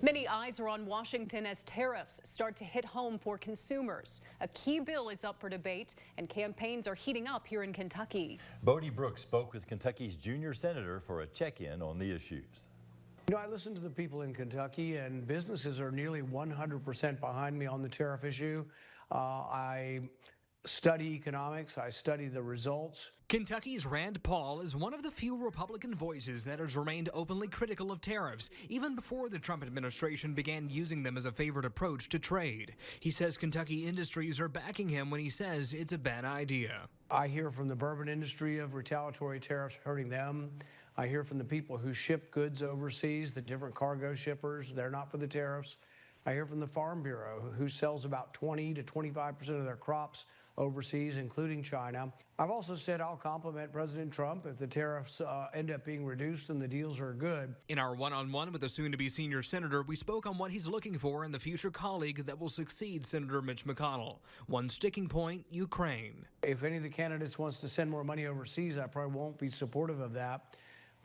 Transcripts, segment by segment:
Many eyes are on Washington as tariffs start to hit home for consumers. A key bill is up for debate, and campaigns are heating up here in Kentucky. Bodie Brooks spoke with Kentucky's junior senator for a check-in on the issues. You know, I listen to the people in Kentucky, and businesses are nearly 100% behind me on the tariff issue. I study economics. I study the results. Kentucky's Rand Paul is one of the few Republican voices that has remained openly critical of tariffs, even before the Trump administration began using them as a favored approach to trade. He says Kentucky industries are backing him when he says it's a bad idea. I hear from the bourbon industry of retaliatory tariffs hurting them. I hear from the people who ship goods overseas, the different cargo shippers, they're not for the tariffs. I hear from the Farm Bureau, who sells about 20 to 25% of their crops overseas, including China. I've also said I'll compliment President Trump if the tariffs end up being reduced and the deals are good. In our one-on-one with the soon-to-be senior senator, we spoke on what he's looking for in the future colleague that will succeed Senator Mitch McConnell. One sticking point, Ukraine. If any of the candidates wants to send more money overseas, I probably won't be supportive of that.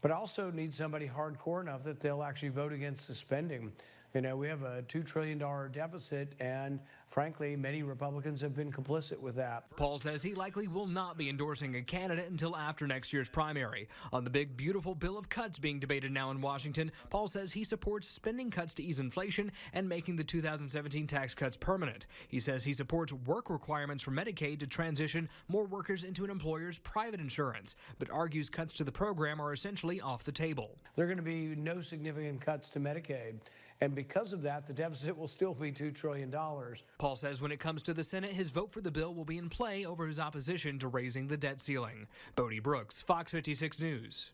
But I also need somebody hardcore enough that they'll actually vote against the spending. You know, we have a $2 trillion deficit, and frankly, many Republicans have been complicit with that. Paul says he likely will not be endorsing a candidate until after next year's primary. On the big, beautiful bill of cuts being debated now in Washington, Paul says he supports spending cuts to ease inflation and making the 2017 tax cuts permanent. He says he supports work requirements for Medicaid to transition more workers into an employer's private insurance, but argues cuts to the program are essentially off the table. There are going to be no significant cuts to Medicaid. And because of that, the deficit will still be $2 trillion. Paul says when it comes to the Senate, his vote for the bill will be in play over his opposition to raising the debt ceiling. Bodie Brooks, Fox 56 News.